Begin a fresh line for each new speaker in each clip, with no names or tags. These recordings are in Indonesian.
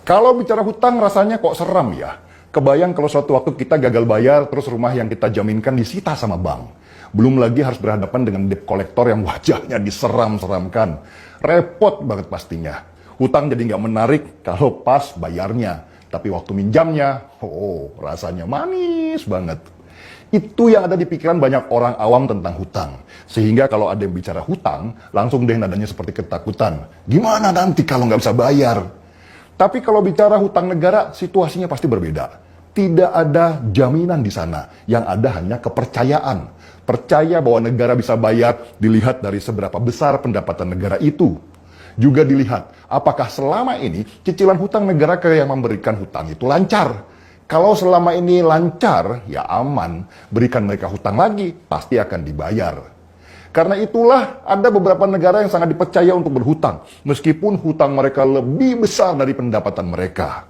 Kalau bicara hutang rasanya kok seram ya. Kebayang kalau suatu waktu kita gagal bayar, terus rumah yang kita jaminkan disita sama bank. Belum lagi harus berhadapan dengan debt collector yang wajahnya diseram-seramkan. Repot banget pastinya. Hutang jadi nggak menarik kalau pas bayarnya. Tapi waktu minjamnya, rasanya manis banget. Itu yang ada di pikiran banyak orang awam tentang hutang. Sehingga kalau ada yang bicara hutang, langsung deh nadanya seperti ketakutan. Gimana nanti kalau nggak bisa bayar? Tapi kalau bicara hutang negara, situasinya pasti berbeda. Tidak ada jaminan di sana. Yang ada hanya kepercayaan. Percaya bahwa negara bisa bayar dilihat dari seberapa besar pendapatan negara itu. Juga dilihat apakah selama ini cicilan hutang negara ke yang memberikan hutang itu lancar. Kalau selama ini lancar, ya aman. Berikan mereka hutang lagi, pasti akan dibayar. Karena itulah ada beberapa negara yang sangat dipercaya untuk berhutang, meskipun hutang mereka lebih besar dari pendapatan mereka.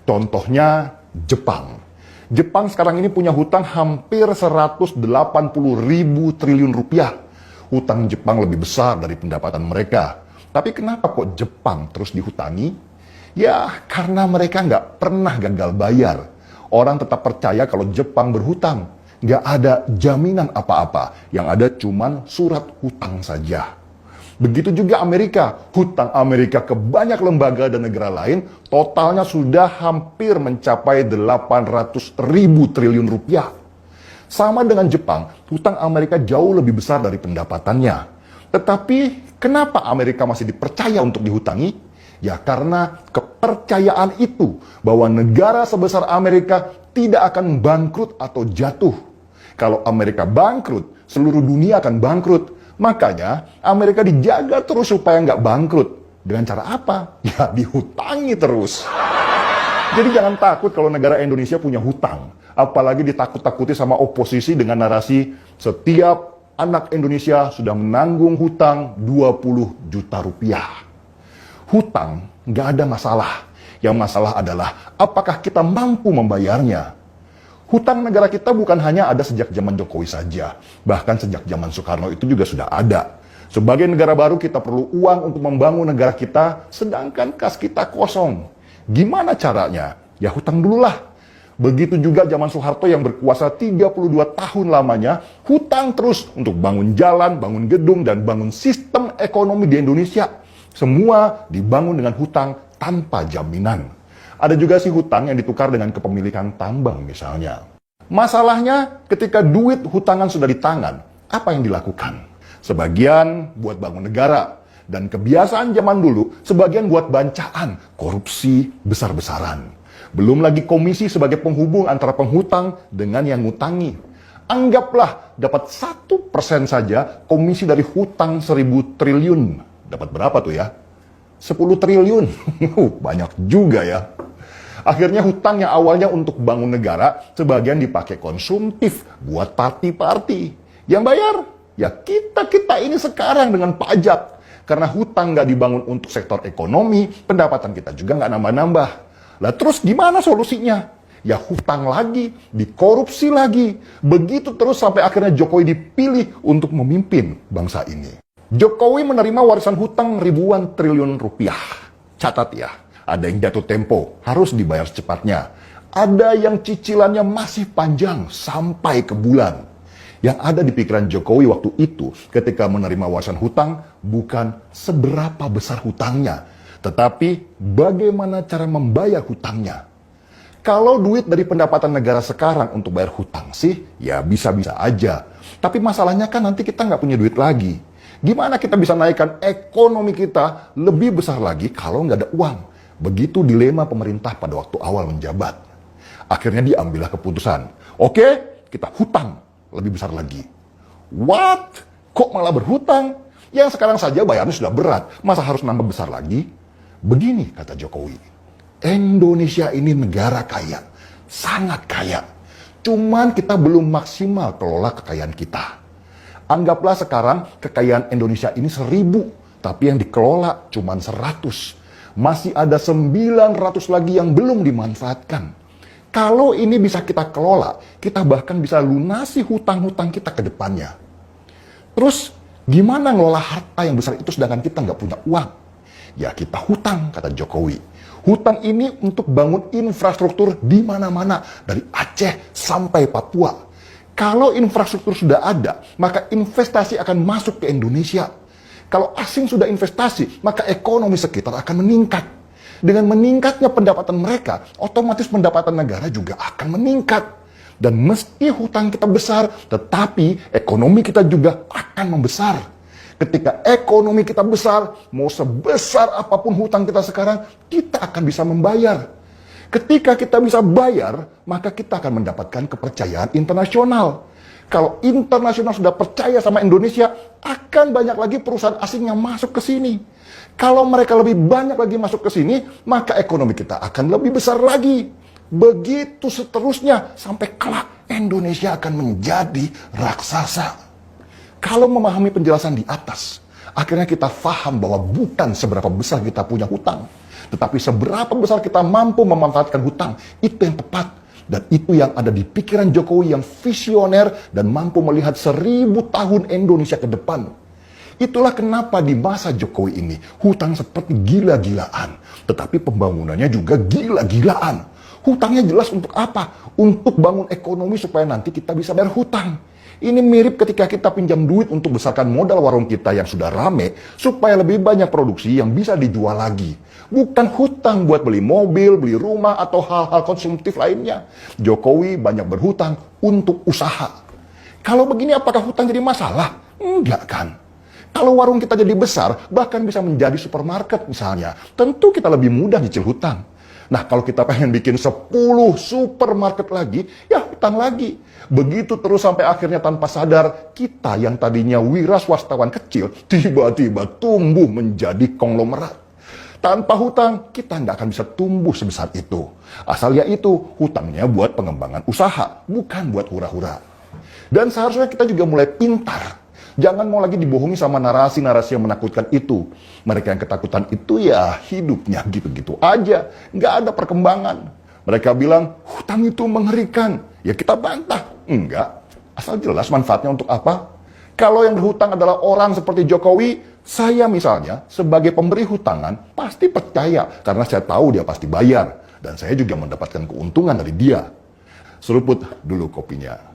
Contohnya Jepang. Jepang sekarang ini punya hutang hampir 180.000 triliun rupiah. Hutang Jepang lebih besar dari pendapatan mereka. Tapi kenapa kok Jepang terus dihutangi? Ya karena mereka nggak pernah gagal bayar. Orang tetap percaya kalau Jepang berhutang. Nggak ada jaminan apa-apa. Yang ada cuman surat hutang saja. Begitu juga Amerika. Hutang Amerika ke banyak lembaga dan negara lain totalnya sudah hampir mencapai 800.000 triliun rupiah. Sama dengan Jepang, hutang Amerika jauh lebih besar dari pendapatannya. Tetapi kenapa Amerika masih dipercaya untuk dihutangi? Ya karena kepercayaan itu bahwa negara sebesar Amerika tidak akan bangkrut atau jatuh. Kalau Amerika bangkrut, seluruh dunia akan bangkrut. Makanya Amerika dijaga terus supaya nggak bangkrut. Dengan cara apa? Ya dihutangi terus. Jadi jangan takut kalau negara Indonesia punya hutang. Apalagi ditakut-takuti sama oposisi dengan narasi setiap anak Indonesia sudah menanggung hutang 20 juta rupiah. Hutang nggak ada masalah. Yang masalah adalah apakah kita mampu membayarnya. Hutang negara kita bukan hanya ada sejak zaman Jokowi saja. Bahkan sejak zaman Soekarno itu juga sudah ada. Sebagai negara baru kita perlu uang untuk membangun negara kita, sedangkan kas kita kosong. Gimana caranya? Ya hutang dululah. Begitu juga zaman Soeharto yang berkuasa 32 tahun lamanya, hutang terus untuk bangun jalan, bangun gedung, dan bangun sistem ekonomi di Indonesia. Semua dibangun dengan hutang tanpa jaminan. Ada juga sih hutang yang ditukar dengan kepemilikan tambang misalnya. Masalahnya ketika duit hutangan sudah di tangan, apa yang dilakukan? Sebagian buat bangun negara. Dan kebiasaan zaman dulu, sebagian buat bancaan, korupsi besar-besaran. Belum lagi komisi sebagai penghubung antara penghutang dengan yang ngutangi. Anggaplah dapat 1% saja komisi dari hutang 1.000 triliun. Dapat berapa tuh ya? 10 triliun. Banyak juga ya. Akhirnya hutang yang awalnya untuk bangun negara, sebagian dipakai konsumtif buat party-party. Yang bayar, ya kita-kita ini sekarang dengan pajak. Karena hutang nggak dibangun untuk sektor ekonomi, pendapatan kita juga nggak nambah-nambah. Lah terus gimana solusinya? Ya hutang lagi, dikorupsi lagi. Begitu terus sampai akhirnya Jokowi dipilih untuk memimpin bangsa ini. Jokowi menerima warisan hutang ribuan triliun rupiah. Catat ya. Ada yang jatuh tempo, harus dibayar secepatnya. Ada yang cicilannya masih panjang, sampai ke bulan. Yang ada di pikiran Jokowi waktu itu, ketika menerima warisan hutang, bukan seberapa besar hutangnya, tetapi bagaimana cara membayar hutangnya. Kalau duit dari pendapatan negara sekarang untuk bayar hutang sih, ya bisa-bisa aja. Tapi masalahnya kan nanti kita nggak punya duit lagi. Gimana kita bisa naikkan ekonomi kita lebih besar lagi kalau nggak ada uang? Begitu dilema pemerintah pada waktu awal menjabat. Akhirnya diambillah keputusan. Oke, kita hutang lebih besar lagi. What? Kok malah berhutang? Yang sekarang saja bayarnya sudah berat. Masa harus nambah besar lagi? Begini kata Jokowi. Indonesia ini negara kaya. Sangat kaya. Cuman kita belum maksimal kelola kekayaan kita. Anggaplah sekarang kekayaan Indonesia ini 1.000. Tapi yang dikelola cuman 100. Masih ada 900 lagi yang belum dimanfaatkan. Kalau ini bisa kita kelola, kita bahkan bisa lunasi hutang-hutang kita ke depannya. Terus, gimana ngelola harta yang besar itu sedangkan kita nggak punya uang? Ya kita hutang, kata Jokowi. Hutang ini untuk bangun infrastruktur di mana-mana, dari Aceh sampai Papua. Kalau infrastruktur sudah ada, maka investasi akan masuk ke Indonesia. Kalau asing sudah investasi, maka ekonomi sekitar akan meningkat. Dengan meningkatnya pendapatan mereka, otomatis pendapatan negara juga akan meningkat. Dan meski hutang kita besar, tetapi ekonomi kita juga akan membesar. Ketika ekonomi kita besar, mau sebesar apapun hutang kita sekarang, kita akan bisa membayar. Ketika kita bisa bayar, maka kita akan mendapatkan kepercayaan internasional. Kalau internasional sudah percaya sama Indonesia, akan banyak lagi perusahaan asing yang masuk ke sini. Kalau mereka lebih banyak lagi masuk ke sini, maka ekonomi kita akan lebih besar lagi. Begitu seterusnya, sampai kelak Indonesia akan menjadi raksasa. Kalau memahami penjelasan di atas, akhirnya kita paham bahwa bukan seberapa besar kita punya hutang, tetapi seberapa besar kita mampu memanfaatkan hutang. Itu yang tepat. Dan itu yang ada di pikiran Jokowi yang visioner dan mampu melihat 1000 tahun Indonesia ke depan. Itulah kenapa di masa Jokowi ini hutang seperti gila-gilaan, tetapi pembangunannya juga gila-gilaan. Hutangnya jelas untuk apa? Untuk bangun ekonomi supaya nanti kita bisa bayar hutang. Ini mirip ketika kita pinjam duit untuk besarkan modal warung kita yang sudah rame, supaya lebih banyak produksi yang bisa dijual lagi. Bukan hutang buat beli mobil, beli rumah, atau hal-hal konsumtif lainnya. Jokowi banyak berhutang untuk usaha. Kalau begini apakah hutang jadi masalah? Enggak kan? Kalau warung kita jadi besar, bahkan bisa menjadi supermarket misalnya, tentu kita lebih mudah nyicil hutang. Nah, kalau kita pengen bikin 10 supermarket lagi, ya hutang lagi. Begitu terus sampai akhirnya tanpa sadar, kita yang tadinya wira swastawan kecil, tiba-tiba tumbuh menjadi konglomerat. Tanpa hutang, kita nggak akan bisa tumbuh sebesar itu. Asal yaitu, hutangnya buat pengembangan usaha, bukan buat hura-hura. Dan seharusnya kita juga mulai pintar. Jangan mau lagi dibohongi sama narasi-narasi yang menakutkan itu. Mereka yang ketakutan itu ya hidupnya gitu-gitu aja. Nggak ada perkembangan. Mereka bilang, hutang itu mengerikan. Ya kita bantah. Enggak. Asal jelas manfaatnya untuk apa. Kalau yang berhutang adalah orang seperti Jokowi, saya misalnya sebagai pemberi hutangan pasti percaya. Karena saya tahu dia pasti bayar. Dan saya juga mendapatkan keuntungan dari dia. Seruput dulu kopinya.